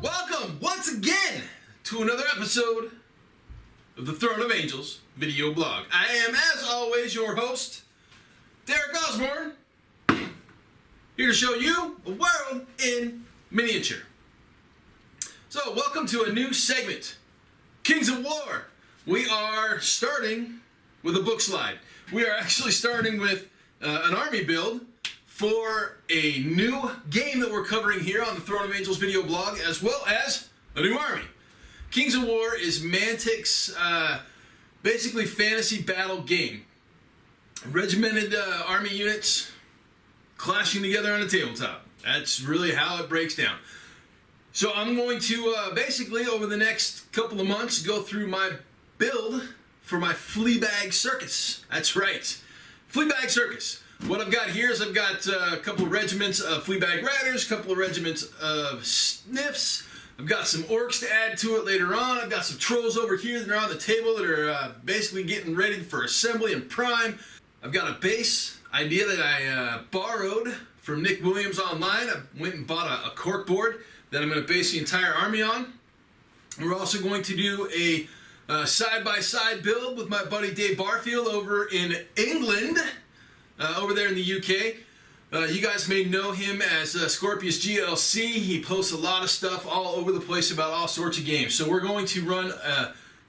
Welcome once again to another episode of the Throne of Angels video blog. I am, as always, your host, Derek Osborne, here to show you a world in miniature. So, welcome to a new segment, Kings of War. We are starting with a book slide. We are actually starting with an army build for a new game that we're covering here on the Throne of Angels video blog, as well as a new army. Kings of War is Mantic's basically fantasy battle game. Regimented army units clashing together on a tabletop. That's really how it breaks down. So I'm going to basically over the next couple of months go through my build for my Fleabag Circus. That's right, Fleabag Circus. What I've got here is I've got a couple of regiments of Fleabag Riders, a couple of regiments of Sniffs. I've got some orcs to add to it later on. I've got some trolls over here that are on the table that are basically getting ready for assembly and prime. I've got a base idea that I borrowed from Nick Williams online. I went and bought a cork board that I'm going to base the entire army on. We're also going to do a side-by-side build with my buddy Dave Barfield over in England, over there in the UK. You guys may know him as Scorpius GLC. He posts a lot of stuff all over the place about all sorts of games. So we're going to run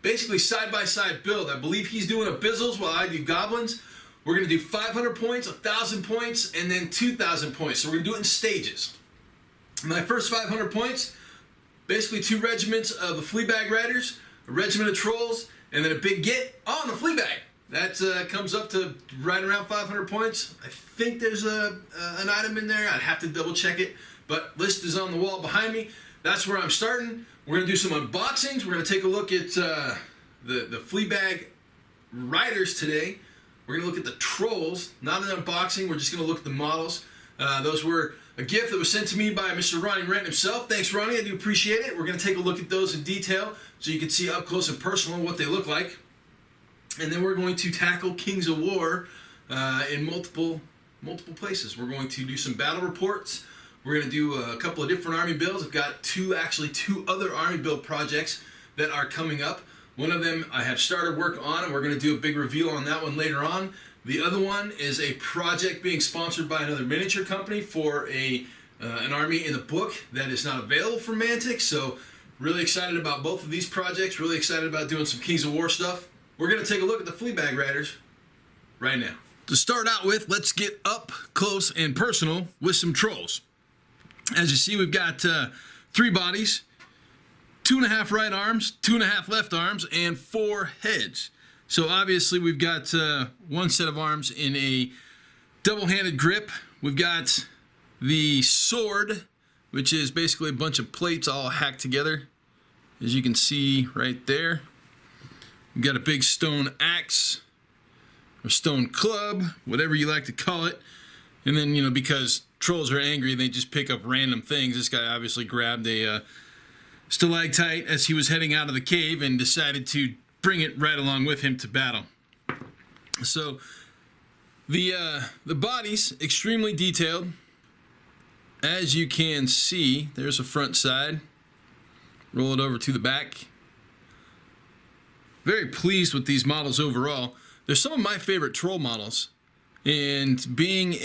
basically side-by-side build. I believe he's doing Abyssals while I do Goblins. We're going to do 500 points, 1,000 points, and then 2,000 points. So we're going to do it in stages. My first 500 points, basically 2 regiments of the Fleabag Riders, a regiment of Trolls, and then a big get on the Fleabag. That comes up to right around 500 points. I think there's an item in there. I'd have to double check it, but list is on the wall behind me. That's where I'm starting. We're going to do some unboxings. We're going to take a look at the Fleabag Riders today. We're going to look at the Trolls. Not an unboxing. We're just going to look at the models. Those were a gift that was sent to me by Mr. Ronnie Rent himself. Thanks, Ronnie. I do appreciate it. We're going to take a look at those in detail so you can see up close and personal what they look like. And then we're going to tackle Kings of War in multiple places. We're going to do some battle reports. We're going to do a couple of different army builds. I've got two other army build projects that are coming up. One of them I have started work on, and we're going to do a big reveal on that one later on. The other one is a project being sponsored by another miniature company for an army in the book that is not available for Mantic. So really excited about both of these projects. Really excited about doing some Kings of War stuff. We're going to take a look at the Fleabag Riders right now. To start out with, let's get up close and personal with some Trolls. As you see, we've got 3 bodies, 2.5 right arms, 2.5 left arms, and 4 heads. So obviously we've got one set of arms in a double-handed grip. We've got the sword, which is basically a bunch of plates all hacked together, as you can see right there. We've got a big stone axe, or stone club, whatever you like to call it. And then, you know, because trolls are angry, they just pick up random things. This guy obviously grabbed a stalactite as he was heading out of the cave and decided to bring it right along with him to battle. So the body's extremely detailed. As you can see, there's a front side. Roll it over to the back. Very pleased with these models overall. They're some of my favorite troll models, and being what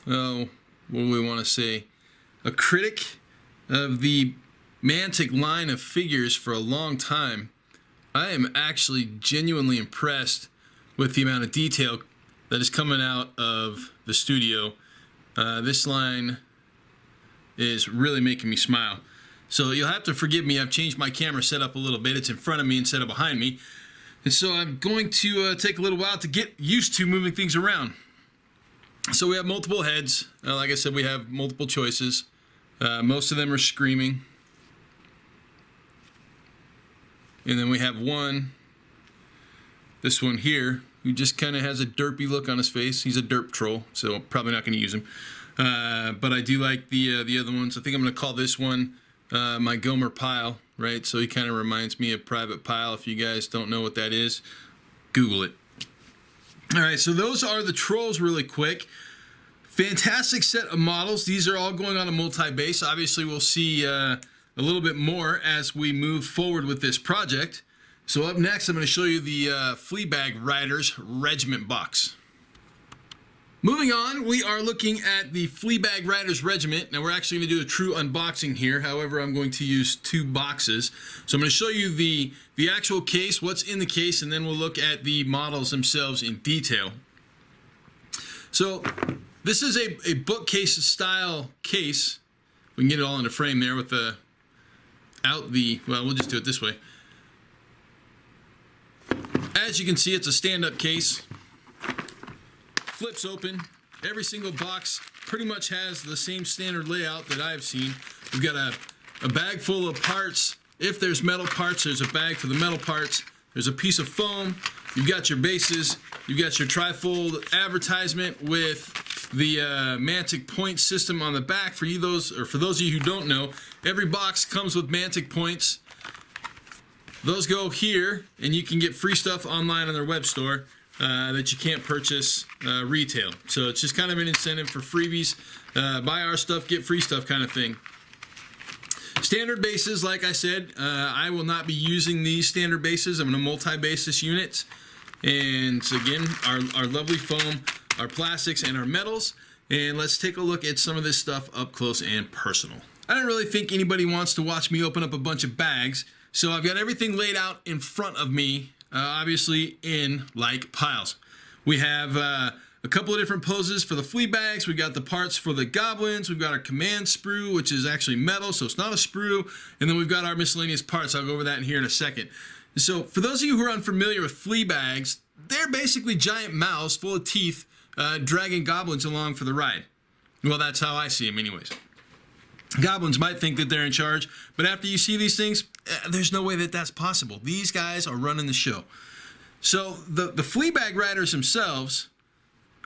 do we want to say, a critic of the Mantic line of figures for a long time, I am actually genuinely impressed with the amount of detail that is coming out of the studio. This line is really making me smile. So you'll have to forgive me. I've changed my camera setup a little bit. It's in front of me instead of behind me. And so I'm going to take a little while to get used to moving things around. So we have multiple heads. Like I said, we have multiple choices. Most of them are screaming. And then we have this one here, who just kind of has a derpy look on his face. He's a derp troll, so probably not going to use him. But I do like the other ones. I think I'm going to call this one my Gomer Pyle, right? So he kind of reminds me of Private Pyle. If you guys don't know what that is, Google it. All right, so those are the trolls really quick. Fantastic set of models. These are all going on a multi-base. Obviously, we'll see a little bit more as we move forward with this project. So up next, I'm going to show you the Fleabag Riders Regiment box. Moving on, we are looking at the Fleabag Riders Regiment. Now, we're actually going to do a true unboxing here. However, I'm going to use 2 boxes. So I'm going to show you the actual case, what's in the case, and then we'll look at the models themselves in detail. So this is a bookcase style case. We can get it all in a frame there with well, we'll just do it this way. As you can see, it's a stand-up case. Flips open. Every single box pretty much has the same standard layout that I've seen. We've got a bag full of parts. If there's metal parts, there's a bag for the metal parts. There's a piece of foam. You've got your bases. You've got your trifold advertisement with the Mantic point system on the back. For those of you who don't know, every box comes with Mantic points. Those go here, and you can get free stuff online on their web store that you can't purchase retail. So it's just kind of an incentive for freebies. Buy our stuff, get free stuff kind of thing. Standard bases, like I said, I will not be using these standard bases. I'm going to multi-basis units. And again, our lovely foam, our plastics, and our metals. And let's take a look at some of this stuff up close and personal. I don't really think anybody wants to watch me open up a bunch of bags. So I've got everything laid out in front of me, obviously in like piles. We have a couple of different poses for the flea bags. We've got the parts for the goblins. We've got our command sprue, which is actually metal, so it's not a sprue. And then we've got our miscellaneous parts. I'll go over that in here in a second. So for those of you who are unfamiliar with flea bags, they're basically giant mouths full of teeth dragging goblins along for the ride. Well, that's how I see them anyways. Goblins might think that they're in charge, but after you see these things, there's no way that that's possible. These guys are running the show. So the Fleabag Riders themselves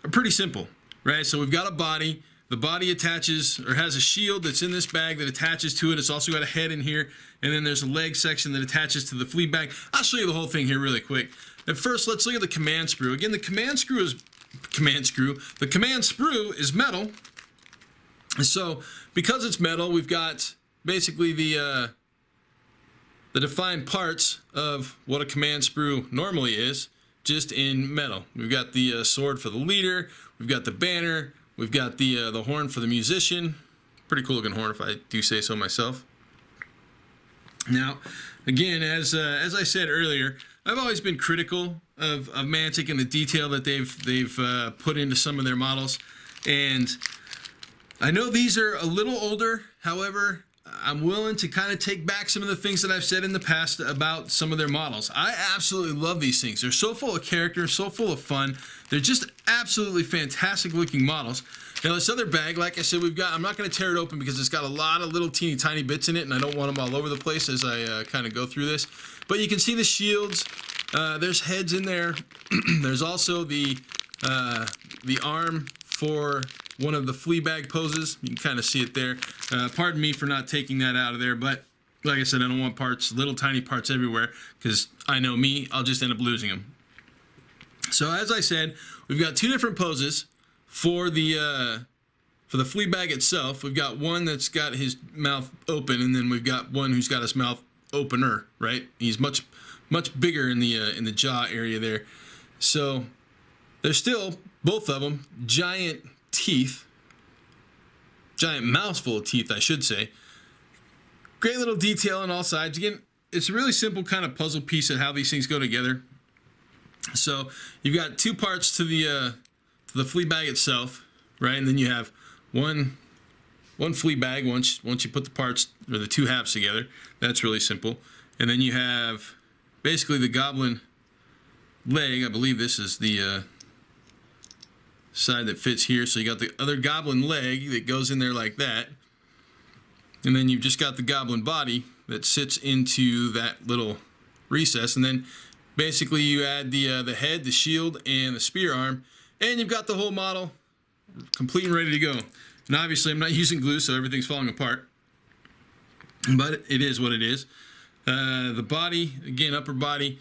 are pretty simple, right? So we've got a body. The body attaches or has a shield that's in this bag that attaches to it. It's also got a head in here, and then there's a leg section that attaches to the flea bag. I'll show you the whole thing here really quick. At first, let's look at the command sprue. Again, the command sprue is metal. So because it's metal, we've got basically the defined parts of what a command sprue normally is, just in metal. We've got the sword for the leader. We've got the banner. We've got the horn for the musician. Pretty cool looking horn, if I do say so myself. Now, again, as I said earlier, I've always been critical of Mantic and the detail that they've put into some of their models, and I know these are a little older. However, I'm willing to kind of take back some of the things that I've said in the past about some of their models. I absolutely love these things. They're so full of character, so full of fun. They're just absolutely fantastic looking models. Now this other bag, like I said, I'm not going to tear it open because it's got a lot of little teeny tiny bits in it, and I don't want them all over the place as I kind of go through this. But you can see the shields. There's heads in there. There's also the arm for one of the Fleabag poses. You can kind of see it there. Pardon me for not taking that out of there, but like I said, I don't want parts, little tiny parts everywhere, because I know me, I'll just end up losing them. So as I said, we've got 2 different poses for the Fleabag itself. We've got one that's got his mouth open, and then we've got one who's got his mouth opener, right? He's much bigger in the jaw area there. So there's still, both of them, giant teeth, giant mouths full of teeth, I should say. Great little detail on all sides. Again, it's a really simple kind of puzzle piece of how these things go together. So you've got 2 parts to the Fleabag itself, right? And then you have one Fleabag once you put the parts or the 2 halves together. That's really simple. And then you have basically the goblin leg. I believe this is the side that fits here. So you got the other goblin leg that goes in there like that, and then you've just got the goblin body that sits into that little recess, and then basically you add the head, the shield, and the spear arm, and you've got the whole model complete and ready to go. And obviously I'm not using glue, so everything's falling apart, but it is what it is. The body, again, upper body,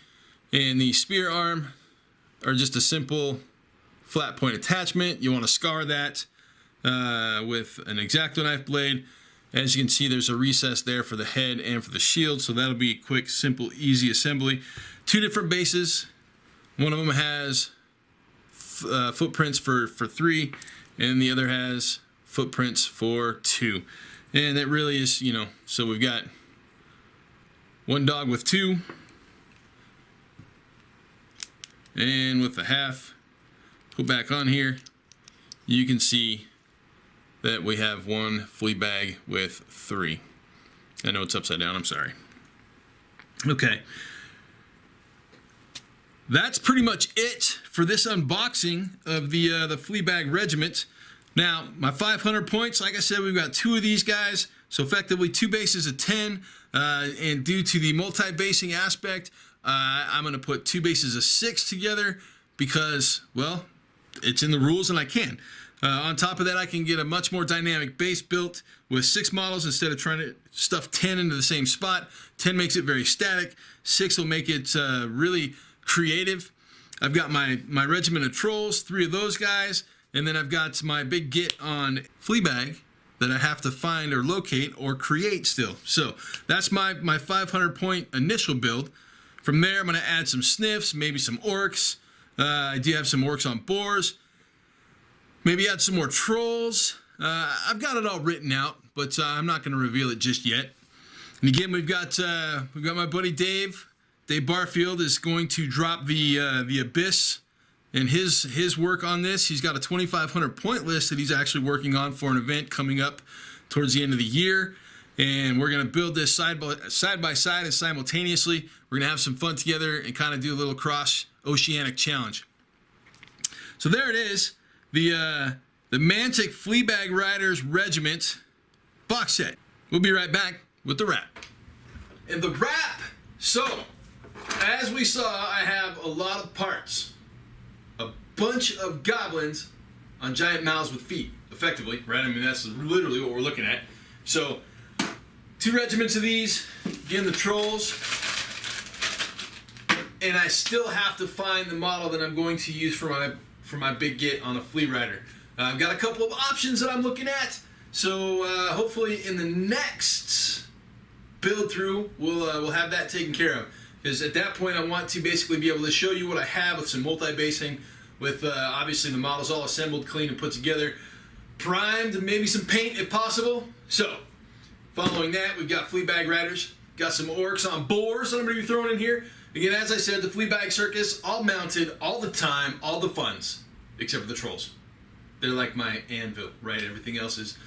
and the spear arm are just a simple flat point attachment. You want to scar that with an X-Acto knife blade. As you can see, there's a recess there for the head and for the shield, so that'll be a quick, simple, easy assembly. Two different bases. One of them has footprints for 3, and the other has footprints for 2. And that really is, you know, so we've got one dog with 2, and with the half put back on here, you can see that we have one Fleabag with 3. I know it's upside down, I'm sorry. Okay. That's pretty much it for this unboxing of the Fleabag Regiment. Now, my 500 points, like I said, we've got 2 of these guys, so effectively 2 bases of 10, and due to the multi-basing aspect, I'm going to put 2 bases of 6 together because, well, it's in the rules and I can. On top of that, I can get a much more dynamic base built with 6 models instead of trying to stuff 10 into the same spot. 10 makes it very static. 6 will make it really creative. I've got my regiment of trolls, 3 of those guys, and then I've got my big get on Fleabag that I have to find or locate or create still. So that's my 500 point initial build. From there, I'm going to add some sniffs, maybe some orcs. I do have some orcs on boars. Maybe add some more trolls. I've got it all written out, but I'm not going to reveal it just yet. And again, we've got my buddy Dave. Dave Barfield is going to drop the Abyss and his work on this. He's got a 2,500 point list that he's actually working on for an event coming up towards the end of the year. And we're going to build this side by side and simultaneously. We're going to have some fun together and kind of do a little cross-oceanic challenge. So there it is, the Mantic Fleabag Riders Regiment box set. We'll be right back with the wrap. And the wrap, so as we saw, I have a lot of parts. A bunch of goblins on giant mouths with feet, effectively, right? I mean, that's literally what we're looking at. So 2 regiments of these, again, the trolls, and I still have to find the model that I'm going to use for my big get on a Flea Rider. I've got a couple of options that I'm looking at, so hopefully in the next build through we'll have that taken care of. Because at that point I want to basically be able to show you what I have with some multi-basing, with obviously the models all assembled, clean, and put together, primed, maybe some paint if possible. So following that, we've got Fleabag Riders, got some orcs on boars that I'm going to be throwing in here. Again, as I said, the Fleabag Circus, all mounted, all the time, all the funds, except for the trolls. They're like my anvil, right? Everything else is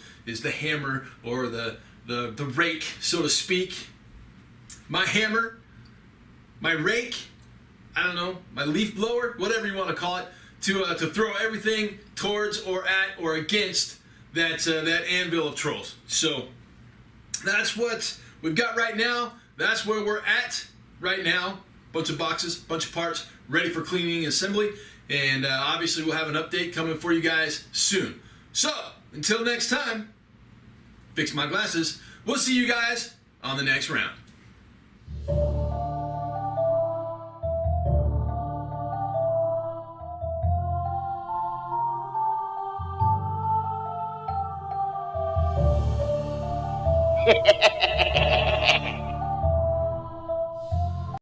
the hammer or the rake, so to speak. My hammer, my rake, I don't know, my leaf blower, whatever you want to call it, to throw everything towards or at or against that anvil of trolls. So that's what we've got right now. That's where we're at right now. Bunch of boxes, bunch of parts, ready for cleaning and assembly. And obviously we'll have an update coming for you guys soon. So, until next time, fix my glasses. We'll see you guys on the next round.